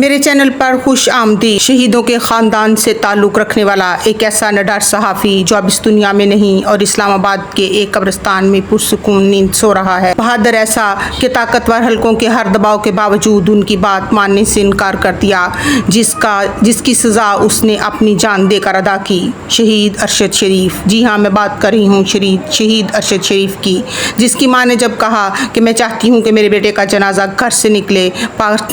میرے چینل پر خوش آمدید۔ شہیدوں کے خاندان سے تعلق رکھنے والا ایک ایسا نڈر صحافی جو اب اس دنیا میں نہیں اور اسلام آباد کے ایک قبرستان میں پرسکون نیند سو رہا ہے۔ بہادر ایسا کہ طاقتور حلقوں کے ہر دباؤ کے باوجود ان کی بات ماننے سے انکار کر دیا، جس کی سزا اس نے اپنی جان دے کر ادا کی۔ شہید ارشد شریف۔ جی ہاں، میں بات کر رہی ہوں شہید ارشد شریف کی، جس کی ماں نے جب کہا کہ میں چاہتی ہوں کہ میرے بیٹے کا جنازہ گھر سے نکلے،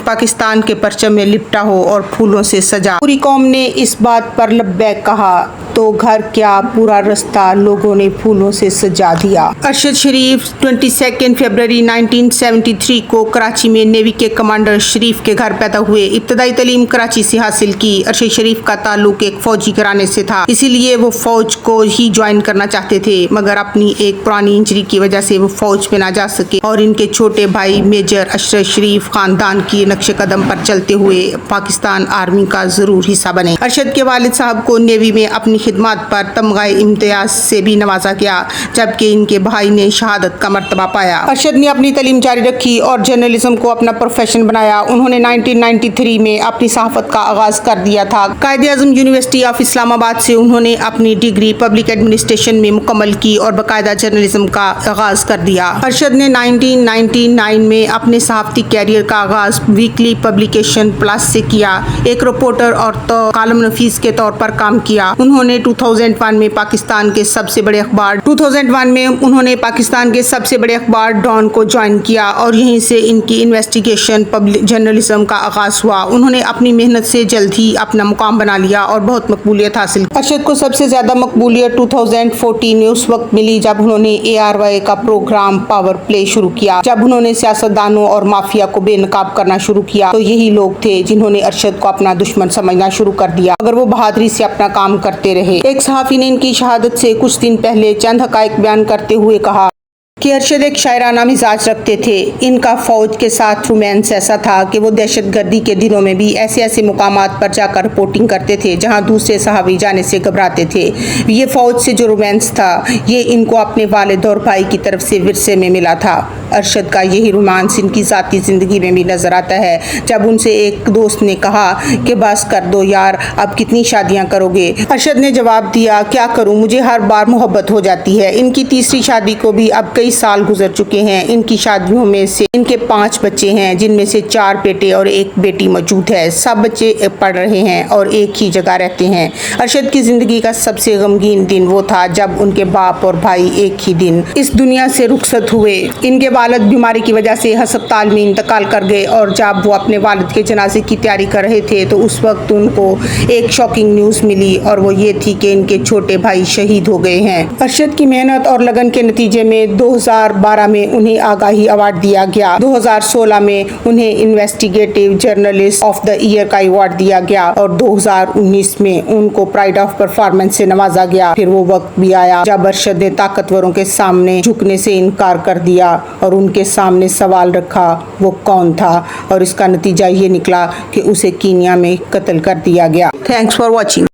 پاکستان کے پرچم میں لپٹا ہو اور پھولوں سے سجا، پوری قوم نے اس بات پر لبیک کہا تو گھر کیا پورا رستہ لوگوں نے پھولوں سے سجا دیا۔ ارشد شریف 22 فروری 1973 کو کراچی میں نیوی کے کمانڈر شریف کے گھر پیدا ہوئے۔ ابتدائی تعلیم کراچی سے حاصل کی۔ ارشد شریف کا تعلق ایک فوجی گھرانے سے تھا، اسی لیے وہ فوج کو ہی جوائن کرنا چاہتے تھے، مگر اپنی ایک پرانی انجری کی وجہ سے وہ فوج میں نہ جا سکے اور ان کے چھوٹے بھائی میجر ارشد شریف خاندان کی نقش قدم پر چلتے ہوئے پاکستان آرمی کا ضرور حصہ بنے۔ ارشد کے والد صاحب کو نیوی میں اپنی خدمات پر تمغہ امتیاز سے بھی نوازا گیا، جبکہ ان کے بھائی نے شہادت کا مرتبہ پایا۔ ارشد نے اپنی تعلیم جاری رکھی اور جرنلزم کو اپنا پروفیشن بنایا۔ انہوں نے 1993 میں اپنی صحافت کا آغاز کر دیا تھا۔ قائد اعظم یونیورسٹی آف اسلام آباد سے انہوں نے اپنی ڈگری پبلک ایڈمنسٹریشن میں مکمل کی اور باقاعدہ جرنلزم کا آغاز کر دیا۔ ارشد نے 1999 میں اپنے صحافتی کیریئر کا آغاز ویکلی پبلیکیشن پلس سے کیا، ایک رپورٹر اور کالم نویس کے طور پر کام کیا۔ انہوں نے 2001 میں پاکستان کے سب سے بڑے اخبار ڈان کو جوائن کیا اور یہیں سے ان کی انویسٹیگیشن جرنلزم کا آغاز ہوا۔ انہوں نے اپنی محنت سے جلد ہی اپنا مقام بنا لیا اور بہت مقبولیت حاصل کی۔ ارشد کو سب سے زیادہ مقبولیت 2014 میں اس وقت ملی جب انہوں نے ARY کا پروگرام پاور پلے شروع کیا۔ جب انہوں نے سیاستدانوں اور مافیا کو بے نقاب کرنا شروع کیا تو یہی لوگ تھے جنہوں نے ارشد کو اپنا دشمن سمجھنا شروع کر دیا، مگر وہ بہادری سے اپنا کام کرتے رہے۔ ایک صحافی نے ان کی شہادت سے کچھ دن پہلے چند حقائق بیان کرتے ہوئے کہا کہ ارشد ایک شاعرانہ مزاج رکھتے تھے۔ ان کا فوج کے ساتھ رومانس ایسا تھا کہ وہ دہشت گردی کے دنوں میں بھی ایسے مقامات پر جا کر رپورٹنگ کرتے تھے جہاں دوسرے صحافی جانے سے گھبراتے تھے۔ یہ فوج سے جو رومانس تھا، یہ ان کو اپنے والد اور بھائی کی طرف سے ورثے میں ملا تھا۔ ارشد کا یہی رومانس ان کی ذاتی زندگی میں بھی نظر آتا ہے۔ جب ان سے ایک دوست نے کہا کہ بس کر دو یار، اب کتنی شادیاں کرو گے؟ ارشد نے جواب دیا، کیا کروں، مجھے ہر بار محبت ہو جاتی ہے۔ ان کی تیسری شادی کو بھی اب کئی سال گزر چکے ہیں۔ ان کی شادیوں میں سے ان کے 5 بچے ہیں، جن میں سے 4 بیٹے اور 1 بیٹی موجود ہے۔ سب بچے پڑھ رہے ہیں اور ایک ہی جگہ رہتے ہیں۔ ارشد کی زندگی کا سب سے غمگین دن وہ تھا جب ان کے باپ اور بھائی ایک ہی دن اس دنیا سے رخصت ہوئے۔ ان کے والد بیماری کی وجہ سے ہسپتال میں انتقال کر گئے اور جب وہ اپنے والد کے جنازے کی تیاری کر رہے تھے تو اس وقت ان کو ایک شاکنگ نیوز ملی اور وہ یہ تھی کہ ان کے چھوٹے بھائی شہید ہو گئے ہیں۔ ارشد کی محنت اور لگن کے نتیجے میں 2012 میں انہیں آگاہی ایوارڈ دیا گیا۔ 2016 میں انہیں investigative journalist of the year کا ایوارڈ دیا گیا اور 2019 میں ان کو پرائڈ آف پرفارمنس سے نوازا گیا۔ پھر وہ وقت بھی آیا جب ارشد نے طاقتوروں کے سامنے جھکنے سے انکار کر دیا اور ان کے سامنے سوال رکھا وہ کون تھا، اور اس کا نتیجہ یہ نکلا کہ اسے کینیا میں قتل کر دیا گیا۔ Thanks for watching.